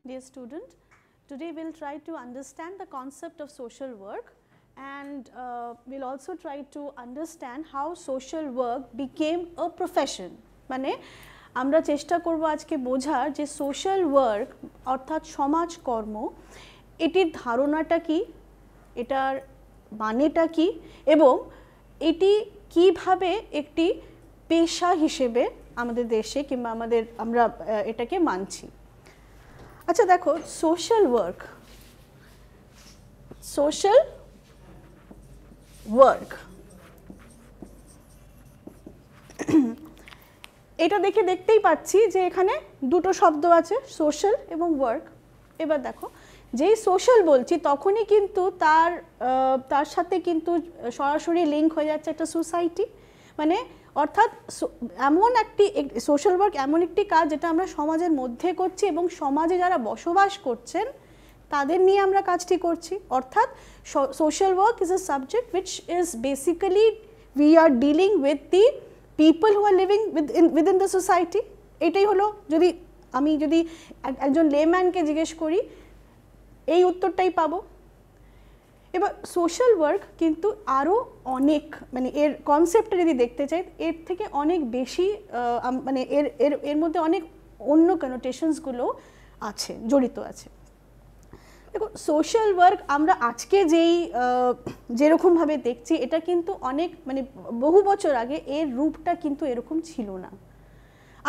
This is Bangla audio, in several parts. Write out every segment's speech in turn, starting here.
Dear student, today we will try to understand the concept of social work, and we will also try to understand how social work became a profession. মানে আমরা চেষ্টা করব আজকে বোঝার যে সোশ্যাল ওয়ার্ক অর্থাৎ সমাজকর্ম এটির ধারণাটা কি, এটার মানেটা কি এবং এটি কিভাবে একটি পেশা হিসেবে আমাদের দেশে কিংবা আমরা এটাকে মানছি। আচ্ছা দেখো, সোশ্যাল ওয়ার্ক এটা দেখতেই পাচ্ছি যে এখানে দুটো শব্দ আছে, সোশ্যাল এবং ওয়ার্ক। এবার দেখো, যেই সোশ্যাল বলছি তখনই কিন্তু তার সাথে কিন্তু সরাসরি লিঙ্ক হয়ে যাচ্ছে একটা সোসাইটি, মানে অর্থাৎ এমন একটি সোশ্যাল ওয়ার্ক এমন একটি কাজ যেটা আমরা সমাজের মধ্যে করছি এবং সমাজে যারা বসবাস করছেন তাদের নিয়ে আমরা কাজটি করছি। অর্থাৎ social work is a subject which is basically we are dealing with the people who are living within the society. এটাই হলো, আমি যদি একজন লেম্যানকে জিজ্ঞেস করি এই উত্তরটাই পাবো। এবার সোশ্যাল ওয়ার্ক কিন্তু আরও অনেক, মানে এর কনসেপ্টটা যদি দেখতে চাই এর থেকে অনেক বেশি, মানে এর মধ্যে অনেক অন্য কনোটেশনসগুলো আছে, জড়িত আছে। দেখো, সোশ্যাল ওয়ার্ক আমরা আজকে যেরকমভাবে দেখছি এটা কিন্তু অনেক, মানে বহু বছর আগে এর রূপটা কিন্তু এরকম ছিল না।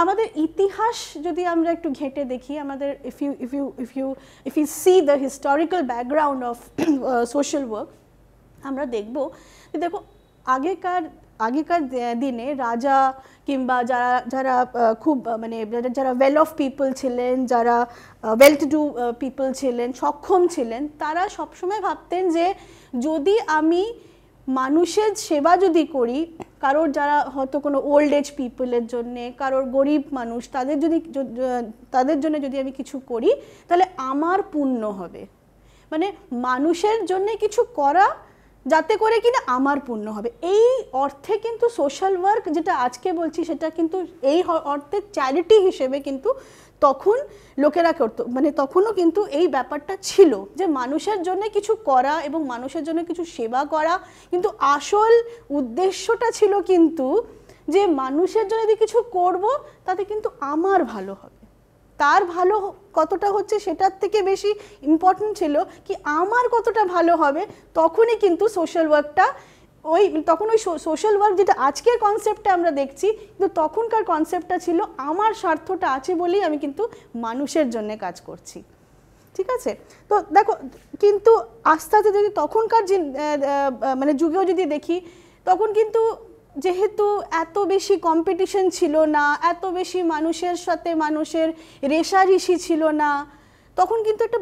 আমাদের ইতিহাস যদি আমরা একটু ঘেঁটে দেখি, আমাদের if you see the historical background of social work, আমরা দেখো আগেকার দিনে রাজা কিংবা যারা খুব, মানে যারা ওয়েল অফ পিপল ছিলেন, যারা ওয়েল টু ডু পিপল ছিলেন, সক্ষম ছিলেন, তারা সবসময় ভাবতেন যে যদি আমি মানুষের সেবা যদি করি, কারোর যারা হয়তো কোনো ওল্ড এজ পিপলের জন্যে, কারোর গরিব মানুষ তাদের জন্য যদি আমি কিছু করি তাহলে আমার পুণ্য হবে। মানে মানুষের জন্য কিছু করা যাতে করে কিনা আমার পুণ্য হবে, এই অর্থে কিন্তু সোশ্যাল ওয়ার্ক যেটা আজকে বলছি সেটা কিন্তু এই অর্থে চ্যারিটি হিসেবে কিন্তু তখন লোকেরা করতো। মানে তখনও কিন্তু এই ব্যাপারটা ছিল যে মানুষের জন্য কিছু করা এবং মানুষের জন্য কিছু সেবা করা, কিন্তু আসল উদ্দেশ্যটা ছিল কিন্তু যে মানুষের জন্য যদি কিছু করব তাতে কিন্তু আমার ভালো হবে। তার ভালো কতটা হচ্ছে সেটার থেকে বেশি ইম্পর্টেন্ট ছিল কি আমার কতটা ভালো হবে। তখনই কিন্তু সোশ্যাল ওয়ার্কটা তখন ওই সোশ্যাল ওয়ার্ক যেটা আজকের কনসেপ্টটা আমরা দেখছি, কিন্তু তখনকার কনসেপ্টটা ছিল আমার স্বার্থটা আছে বলেই আমি কিন্তু মানুষের জন্য কাজ করছি। ঠিক আছে, তো দেখো কিন্তু আস্তে আস্তে যদি তখনকার যে মানে যুগেও যদি দেখি, তখন কিন্তু যেহেতু এত বেশি কম্পিটিশন ছিল না, এত বেশি মানুষের সাথে মানুষের রেষারেষি ছিল না, তখন কিন্তু একটা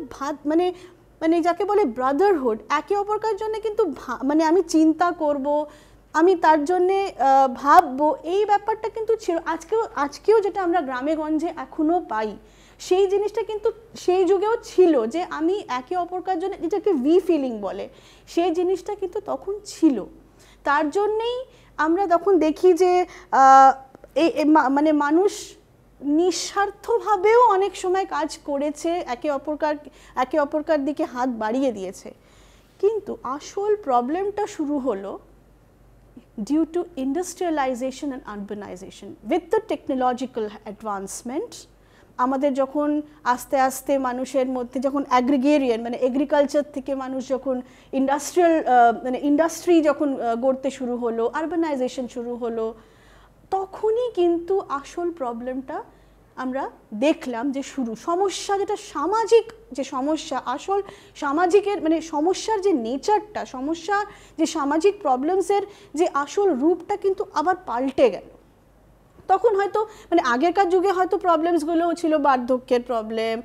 মানে যাকে বলে ব্রাদারহুড, একে অপরকার জন্য কিন্তু মানে আমি চিন্তা করব, আমি তার জন্যে ভাববো, এই ব্যাপারটা কিন্তু ছিল। আজকেও যেটা আমরা গ্রামে গঞ্জে এখনও পাই, সেই জিনিসটা কিন্তু সেই যুগেও ছিল যে আমি একে অপরকার জন্য, যেটাকে উই ফিলিং বলে, সেই জিনিসটা কিন্তু তখন ছিল। তার জন্যেই আমরা তখন দেখি যে মানে মানুষ নিঃস্বার্থভাবেও অনেক সময় কাজ করেছে, একে অপরকার দিকে হাত বাড়িয়ে দিয়েছে। কিন্তু আসল প্রবলেমটা শুরু হলো due to industrialization and urbanization. With the technological advancement আমাদের যখন আস্তে আস্তে মানুষের মধ্যে যখন অ্যাগ্রিগেরিয়ান, মানে এগ্রিকালচার থেকে মানুষ যখন ইন্ডাস্ট্রি যখন গড়তে শুরু হলো, আরবানাইজেশন শুরু হলো, তখনই কিন্তু আসল প্রবলেমটা আমরা দেখলাম যে সমস্যা, যেটা সামাজিক যে সমস্যা, আসল সামাজিকের মানে সমস্যার যে নেচারটা, সমস্যার যে সামাজিক প্রবলেমসের যে আসল রূপটা কিন্তু আবার পাল্টে গেল। তখন হয়তো মানে আগেকার যুগে হয়তো প্রবলেমসগুলো ছিল বার্ধক্যের প্রবলেম,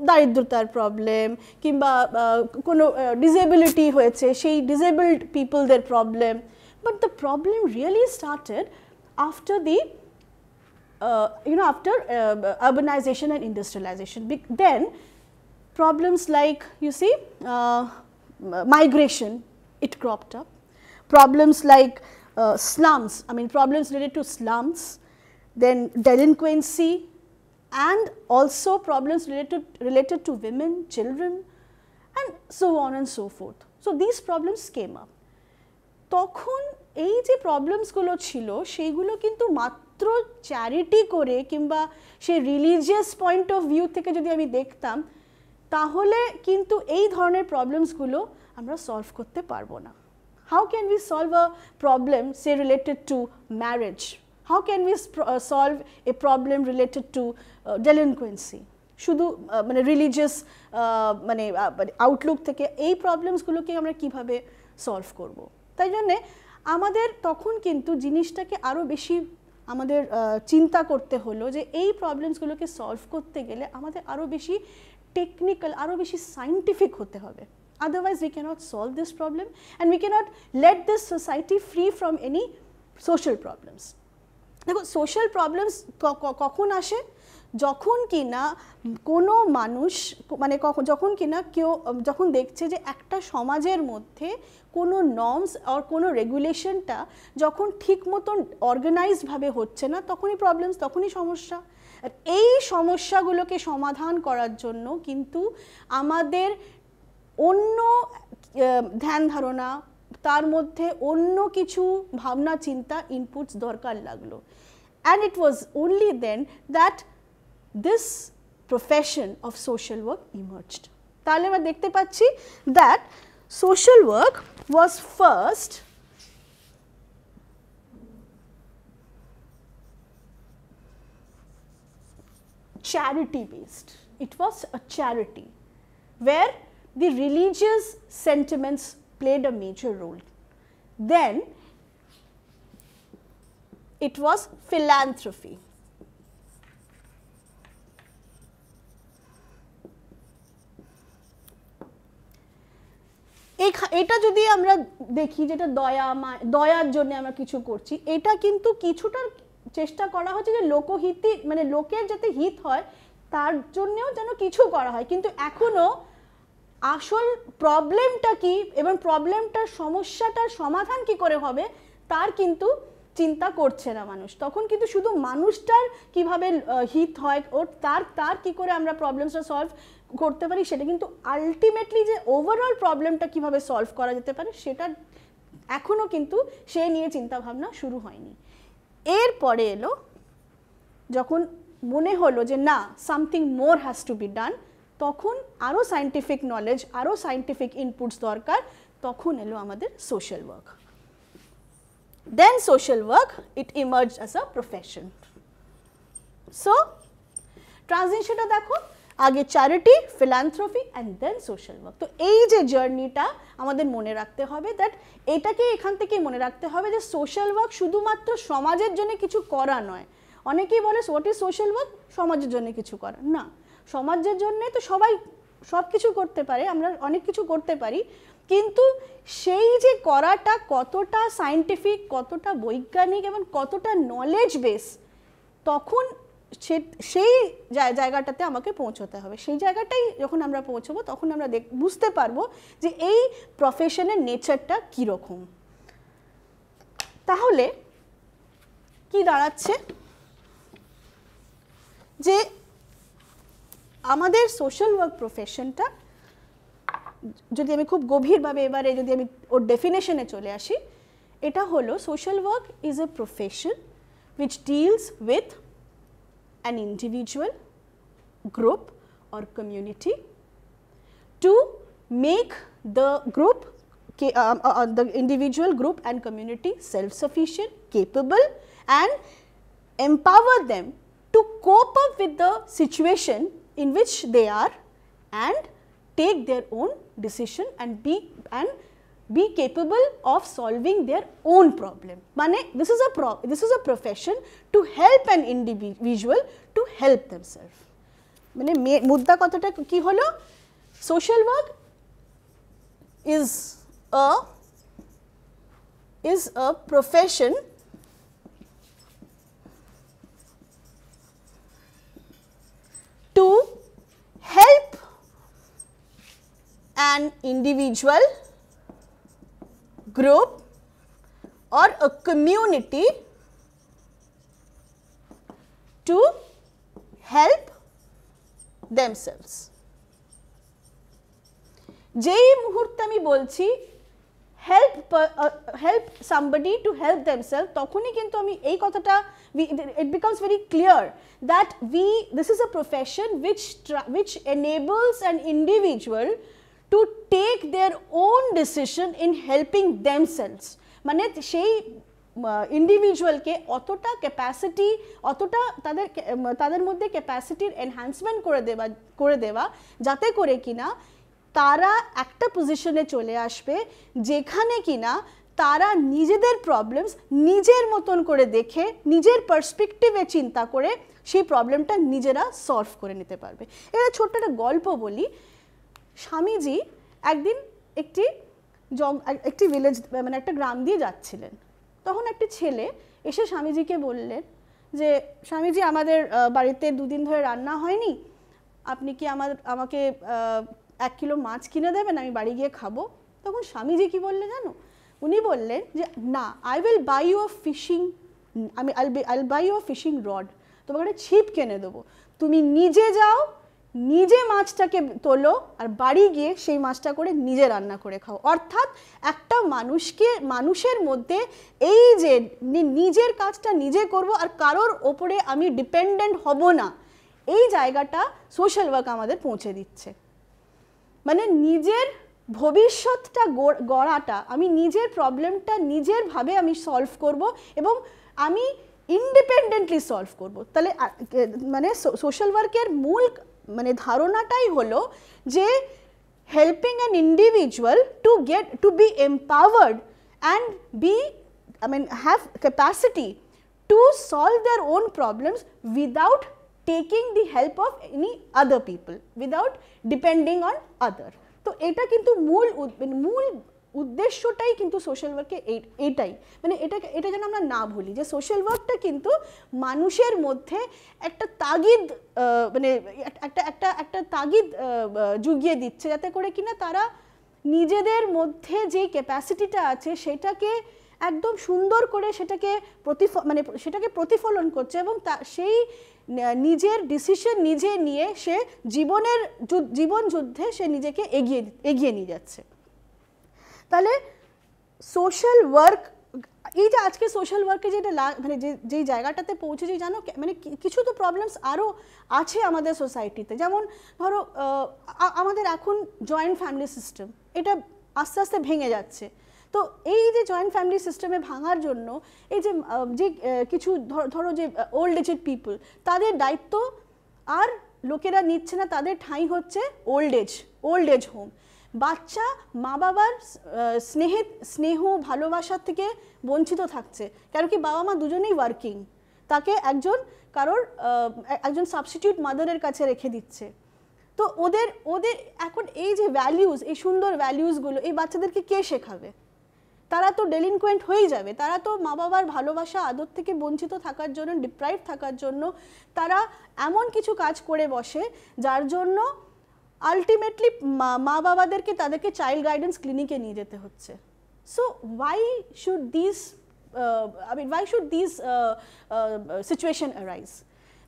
দারিদ্রতার প্রবলেম, কিংবা কোনো ডিসেবিলিটি হয়েছে সেই ডিসেবলড পিপলদের problem. But the problem really started after the after urbanization and industrialization. Then problems like, you see, migration, it cropped up. Problems like slums, I mean problems related to slums, then delinquency, and also problems related to women, children, and so on and so forth. So these problems came up. তখন এই যে প্রবলেমসগুলো ছিল সেইগুলো কিন্তু মাত্র চ্যারিটি করে কিংবা সেই রিলিজিয়াস পয়েন্ট অফ ভিউ থেকে যদি আমি দেখতাম তাহলে কিন্তু এই ধরনের প্রবলেমসগুলো আমরা সলভ করতে পারবো না। How can we solve a problem say related to marriage? How can we solve a problem related to delinquency? শুধু মানে রিলিজিয়াস মানে আউটলুক থেকে এই প্রবলেমসগুলোকে আমরা কিভাবে সলভ করব? তাই জন্যে আমাদের তখন কিন্তু জিনিসটাকে আরও বেশি আমাদের চিন্তা করতে হলো যে এই প্রবলেমসগুলোকে সলভ করতে গেলে আমাদের আরও বেশি টেকনিক্যাল, আরও বেশি সায়েন্টিফিক হতে হবে। Otherwise we cannot solve this problem and we cannot let this society free from any social problems. দেখো সোশ্যাল প্রবলেমস কখন আসে? যখন কিনা কোনো মানুষ মানে যখন কিনা কেউ যখন দেখছে যে একটা সমাজের মধ্যে কোনো নর্মস আর কোনো রেগুলেশনটা যখন ঠিক মতন অর্গানাইজডভাবে হচ্ছে না, তখনই প্রবলেমস, তখনই সমস্যা। আর এই সমস্যাগুলোকে সমাধান করার জন্য কিন্তু আমাদের অন্য ধ্যান ধারণা, তার মধ্যে অন্য কিছু ভাবনা চিন্তা ইনপুটস দরকার লাগলো। And it was only then that this profession of social work emerged. তাহলে আমরা দেখতে পাচ্ছি that social work was first charity based. It was a charity where the religious sentiments played a major role. Then it was philanthropy. এটা যদি আমরা দেখি যেটা দয়ার জন্য আমরা কিছু করছি, এটা কিন্তু কিছুটা চেষ্টা করা হচ্ছে যে লোকহিতই মানে লোকের যাতে হিত হয় তার জন্যও যেন কিছু করা হয়, কিন্তু এখনো আসল প্রবলেমটা কি এবং প্রবলেমটার সমস্যাটার সমাধান কি করে হবে তার কিন্তু চিন্তা করছে না মানুষ। তখন কিন্তু শুধু মানুষটার কিভাবে হিত হয় ও তার কি করে আমরা প্রবলেমসটা সলভ করতে পারি, সেটা কিন্তু আলটিমেটলি যে ওভারঅল প্রবলেমটা কিভাবে সলভ করা যেতে পারে সেটা এখনও কিন্তু সে নিয়ে চিন্তাভাবনা শুরু হয়নি। এরপরে এলো যখন মনে হলো যে না, something more has to be done, তখন আরও সায়েন্টিফিক নলেজ, আরও সায়েন্টিফিক ইনপুটস দরকার, তখন এলো আমাদের social work. Then social work, it emerged as a profession. So, transitionটা দেখো, আগে charity, philanthropy and then social work. তো এই যে জার্নিটা আমাদের মনে রাখতে হবে, দ্যাট এটাকে এখান থেকেই মনে রাখতে হবে যে সোশ্যাল ওয়ার্ক শুধুমাত্র সমাজের জন্য কিছু করা নয়। অনেকেই বলে হোয়াট ইজ সোশ্যাল ওয়ার্ক, সমাজের জন্য কিছু করা না। সমাজের জন্যে তো সবাই সব কিছু করতে পারে, আমরা অনেক কিছু করতে পারি, কিন্তু সেই যে করাটা কতটা সায়েন্টিফিক, কতটা বৈজ্ঞানিক এবং কতটা নলেজ বেস, তখন সেই জায়গাটাতে আমাকে পৌঁছতে হবে। সেই জায়গাটাই যখন আমরা পৌঁছবো তখন আমরা বুঝতে পারবো যে এই প্রফেশনের নেচারটা কীরকম। তাহলে কি দাঁড়াচ্ছে যে আমাদের সোশ্যাল ওয়ার্ক প্রফেশনটা যদি আমি খুব গভীরভাবে এবারে যদি আমি ওর ডেফিনেশনে চলে আসি, এটা হলো social work is a profession which deals with an individual, group or community to make the group, the individual, group and community self-sufficient, capable and empower them to cope up with the situation in which they are and take their own decision and be capable of solving their own problem. Mane this is a profession to help an individual to help themselves. Mane mudda kotata ki holo, social work is a profession to help an individual, group or a community to help themselves. যেই মুহূর্তে আমি বলছি help somebody to help themselves, তখনই কিন্তু আমি এই কথাটা it becomes very clear that this is a profession which enables an individual to take their own decision in helping themselves. মানে সেই ইন্ডিভিজুয়ালকে অতটা ক্যাপাসিটি, অতটা তাদের মধ্যে ক্যাপাসিটির এনহ্যান্সমেন্ট করে দেওয়া যাতে করে কিনা তারা একটা পজিশনে চলে আসবে যেখানে কিনা তারা নিজেদের প্রবলেমস নিজের মতন করে দেখে, নিজের পার্সপেক্টিভে চিন্তা করে সেই প্রবলেমটা নিজেরা সলভ করে নিতে পারবে। এটা ছোট্ট একটা গল্প বলি। স্বামীজি একদিন একটি ভিলেজ, মানে একটা গ্রাম দিয়ে যাচ্ছিলেন। তখন একটি ছেলে এসে স্বামীজিকে বললেন যে, স্বামীজি আমাদের বাড়িতে 2 দিন ধরে রান্না হয়নি, আপনি কি আমাকে 1 কিলো মাছ কিনে দেবেন, আমি বাড়ি গিয়ে খাবো। তখন স্বামীজি কি বললেন জানো? উনি বললেন যে না, I will buy you a fishing rod, তোমাকে একটা ছিপ কিনে দেবো, তুমি নিজে যাও, নিজে মাছটাকে তোলো আর বাড়ি গিয়ে সেই মাছটা করে নিজে রান্না করে খাও। অর্থাৎ একটা মানুষের মধ্যে এই যে নিজের কাজটা নিজে করব আর কারোর ওপরে আমি ডিপেন্ডেন্ট হব না, এই জায়গাটা সোশ্যাল ওয়ার্ক আমাদের পৌঁছে দিচ্ছে। মানে নিজের ভবিষ্যৎটা গড়াটা, আমি নিজের প্রবলেমটা নিজের ভাবে আমি সলভ করব এবং আমি ইন্ডিপেন্ডেন্টলি সলভ করব। তাহলে মানে সোশ্যাল ওয়ার্কের মূল মানে ধারণাটাই হলো যে helping an individual to be empowered and have capacity to solve their own problems without taking the help of any other people, without depending on other. তো এটা কিন্তু মূল উদ্দেশ্যটাই কিন্তু সোশ্যাল ওয়ার্কে এইটাই, মানে এটা যেন আমরা না ভুলি যে সোশ্যাল ওয়ার্কটা কিন্তু মানুষের মধ্যে একটা তাগিদ, মানে একটা তাগিদ জুগিয়ে দিচ্ছে যাতে করে কিনা তারা নিজেদের মধ্যে যে ক্যাপাসিটিটা আছে সেটাকে একদম সুন্দর করে সেটাকে প্রতিফলন করছে এবং সেই নিজের ডিসিশন নিজে নিয়ে সে জীবন যুদ্ধে সে নিজেকে এগিয়ে নিয়ে যাচ্ছে। তাহলে সোশ্যাল ওয়ার্ক, এই যে আজকে সোশ্যাল ওয়ার্কে যেটা মানে যেই জায়গাটাতে পৌঁছেছি জানো, মানে কিছু তো প্রবলেমস আরও আছে আমাদের সোসাইটিতে। যেমন ধরো আমাদের এখন জয়েন্ট ফ্যামিলি সিস্টেম, এটা আস্তে আস্তে ভেঙে যাচ্ছে। তো এই যে জয়েন্ট ফ্যামিলি সিস্টেমে ভাঙার জন্য এই যে কিছু ধরো যে ওল্ড এজেড পিপল, তাদের দায়িত্ব আর লোকেরা নিচ্ছে না, তাদের ঠাঁই হচ্ছে ওল্ড এজ হোম। বাচ্চা মা বাবার স্নেহ ভালোবাসার থেকে বঞ্চিত থাকছে, কেন কি বাবা মা দুজনেই ওয়ার্কিং, তাকে একজন সাবস্টিটিউট মাদারের কাছে রেখে দিচ্ছে। তো ওদের এখন এই যে ভ্যালিউজ, এই সুন্দর ভ্যালিউজগুলো এই বাচ্চাদেরকে কে শেখাবে? তারা তো ডেলিনকুয়েন্ট হয়ে যাবে, তারা তো মা বাবার ভালোবাসা আদর থেকে বঞ্চিত থাকার জন্য, ডিপ্রাইভ থাকার জন্য তারা এমন কিছু কাজ করে বসে যার জন্য আলটিমেটলি মা বাবাদেরকে তাদেরকে চাইল্ড গাইডেন্স ক্লিনিকে নিয়ে যেতে হচ্ছে। So why should these situation arise?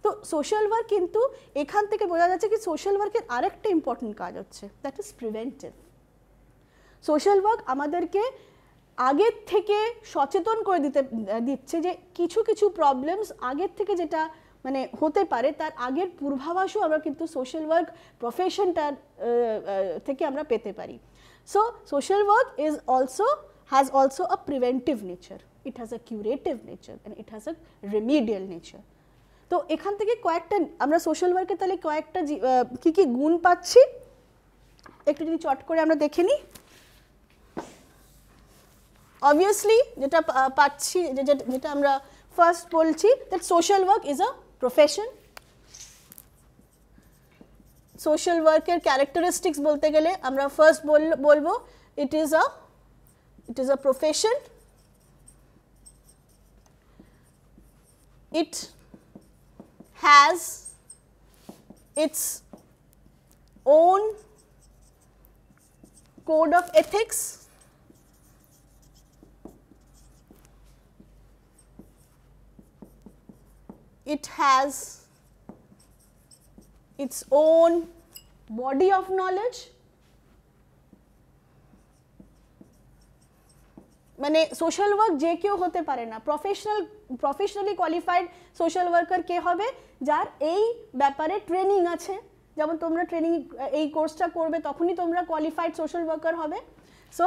তো সোশ্যাল ওয়ার্ক কিন্তু এখান থেকে বোঝা যাচ্ছে কি সোশ্যাল ওয়ার্কের আরেকটা ইম্পর্টেন্ট কাজ হচ্ছে, that is preventive. Social work আমাদেরকে আগের থেকে সচেতন করে দিচ্ছে যে কিছু প্রবলেমস আগের থেকে যেটা মানে হতে পারে তার আগের পূর্বাভাসও আমরা কিন্তু সোশ্যাল ওয়ার্ক প্রফেশনটার থেকে আমরা পেতে পারি। So social work has also a preventive nature, it has a curative nature and it has a remedial nature. তো এখান থেকে কয়েকটা আমরা সোশ্যাল ওয়ার্কে তাহলে কয়েকটা কি গুণ পাচ্ছি একটু যদি চট করে আমরা দেখে নিই। অবভিয়াসলি যেটা পাচ্ছি, যেটা আমরা ফার্স্ট বলছি, that social work is a profession. Social ওয়ার্কের ক্যারেক্টারিস্টিক্স বলতে গেলে আমরা ফার্স্ট বলবো it is a profession, it has its own code of ethics, it has its own body of knowledge, মানে সোশ্যাল ওয়ার্ক যে কেউ হতে পারে না, প্রফেশনালি কোয়ালিফাইড সোশ্যাল ওয়ার্কার কে হবে, যার এই ব্যাপারে ট্রেনিং আছে, যেমন তোমরা ট্রেনিং এই কোর্সটা করবে তখনই তোমরা কোয়ালিফাইড সোশ্যাল ওয়ার্কার হবে। So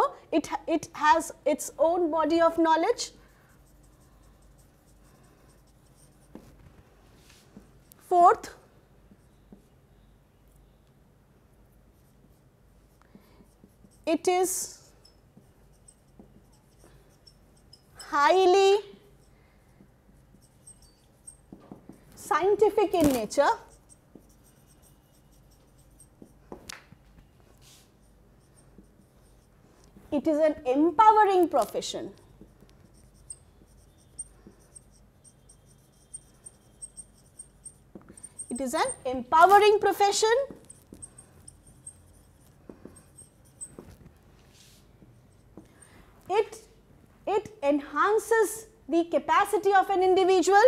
it has its own body of knowledge. Fourth, it is highly scientific in nature. It is an empowering profession. It is an empowering profession. It enhances the capacity of an individual.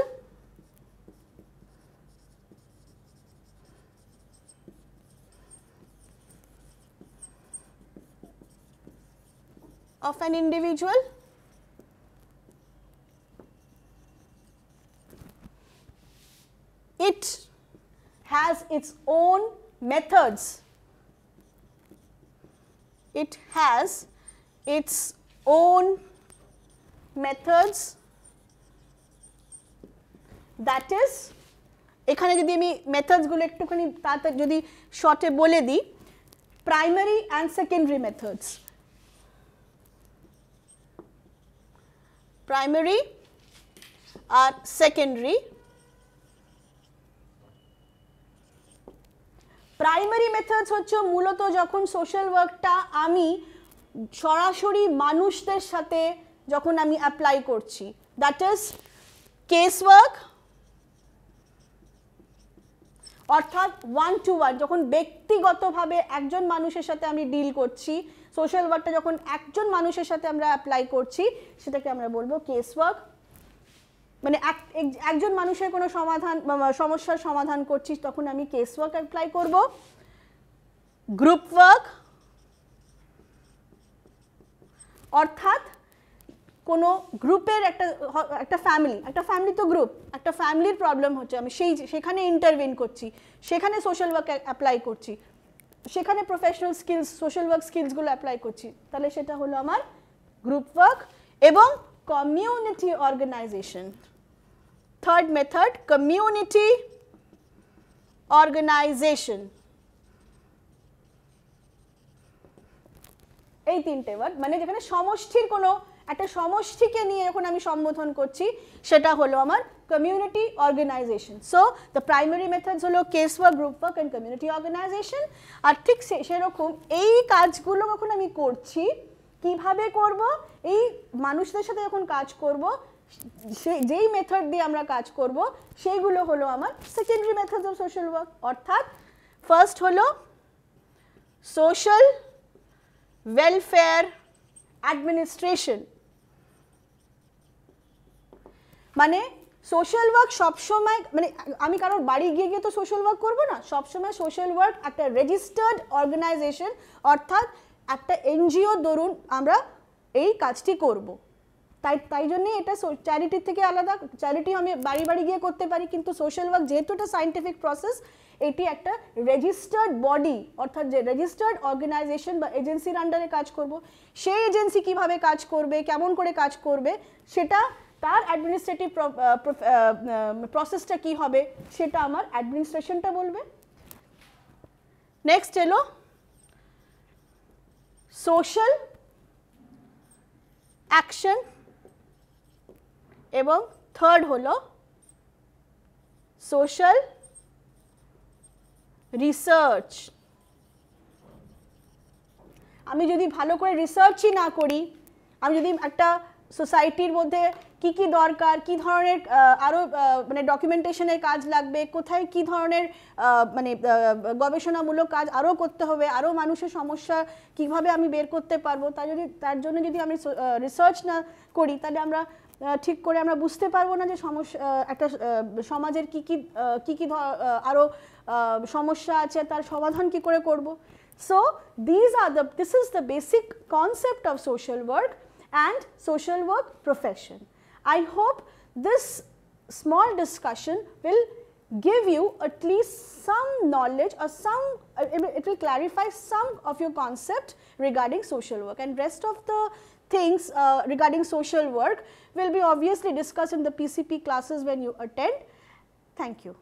It has its own methods. It has its own methods, that is, এখানে যদি আমি মেথডস গুলো একটুখানি তাড়াতাড়ি যদি শর্টে বলে দিই, primary and secondary methods. Primary আর সেকেন্ডারি। প্রাইমারি মেথডস হচ্ছে মূলত যখন সোশ্যাল ওয়ার্কটা আমি সরাসরি মানুষদের সাথে যখন আমি অ্যাপ্লাই করছি, দ্যাট ইজ কেস ওয়ার্ক, অর্থাৎ 1-to-1, যখন ব্যক্তিগতভাবে একজন মানুষের সাথে আমি ডিল করছি, সোশ্যাল ওয়ার্কটা যখন একজন মানুষের সাথে আমরা অ্যাপ্লাই করছি সেটাকে আমরা বলবো কেস ওয়ার্ক। মানে একজন মানুষের কোনো সমস্যার সমাধান করছি তখন আমি কেস ওয়ার্ক অ্যাপ্লাই করব। গ্রুপ ওয়ার্ক, অর্থাৎ কোনো গ্রুপের একটা ফ্যামিলি তো গ্রুপ, একটা ফ্যামিলির প্রবলেম হচ্ছে, আমি সেখানে ইন্টারভিন করছি, সেখানে সোশ্যাল ওয়ার্ক অ্যাপ্লাই করছি, সেখানে প্রফেশনাল স্কিলস সোশ্যাল ওয়ার্ক স্কিলসগুলো অ্যাপ্লাই করছি, তাহলে সেটা হলো আমার গ্রুপ ওয়ার্ক। এবং community organisation, third method, community organisation. এই তিনটে ওয়ার্ড, মানে যেখানে সমষ্টির কোনো একটা সমষ্টিকে নিয়ে যখন আমি সম্বোধন করছি সেটা হলো আমার community organisation. So the primary methods হলো case work, group work and community organisation. আর ঠিক সেরকম এই কাজগুলো যখন আমি করছি, কিভাবে করব, এই মানুষদের সাথে যখন কাজ করব, যেই মেথড দিয়ে আমরা কাজ করব সেইগুলো হলো আমার secondary methods of social work. অর্থাৎ ফার্স্ট হলো সোশ্যাল ওয়েলফেয়ার অ্যাডমিনিস্ট্রেশন, মানে সোশ্যাল ওয়ার্ক সবসময়, মানে আমি কারোর বাড়ি গিয়ে তো সোশ্যাল ওয়ার্ক করবো না, সবসময় সোশ্যাল ওয়ার্ক একটা রেজিস্টার্ড অর্গানাইজেশন, অর্থাৎ একটা এনজিও দরুন আমরা এই কাজটি করব। তাই জন্যই এটা চ্যারিটির থেকে আলাদা। চ্যারিটি আমি বাড়ি বাড়ি গিয়ে করতে পারি, কিন্তু সোশ্যাল ওয়ার্ক যেহেতু এটা সায়েন্টিফিক প্রসেস, এটি একটা রেজিস্টার্ড বডি, অর্থাৎ যে রেজিস্টার্ড অর্গানাইজেশন বা এজেন্সির আন্ডারে কাজ করব। সেই এজেন্সি কিভাবে কাজ করবে, কেমন করে কাজ করবে, সেটা তার অ্যাডমিনিস্ট্রেটিভ প্রসেসটা কি হবে সেটা আমার অ্যাডমিনিস্ট্রেশনটা বলবে। নেক্সট এলো সোশ্যাল অ্যাকশন, এবং থার্ড হলো সোশ্যাল রিসার্চ। আমি যদি ভালো করে রিসার্চই না করি, আমি যদি একটা সোসাইটির মধ্যে কি কি দরকার, কি ধরনের আরও মানে ডকুমেন্টেশনের কাজ লাগবে, কোথায় কি ধরনের মানে গবেষণামূলক কাজ আরও করতে হবে, আরও মানুষের সমস্যা কিভাবে আমি বের করতে পারবো, তার জন্য যদি আমি রিসার্চ না করি, তাহলে আমরা ঠিক করে আমরা বুঝতে পারবো না যে একটা সমাজের কি কি আরও সমস্যা আছে, তার সমাধান কি করে করব। So this is the basic concept of social work and social work profession. I hope this small discussion will give you at least some knowledge or it will clarify some of your concept regarding social work, and rest of the things regarding social work will be obviously discussed in the PCP classes when you attend. Thank you.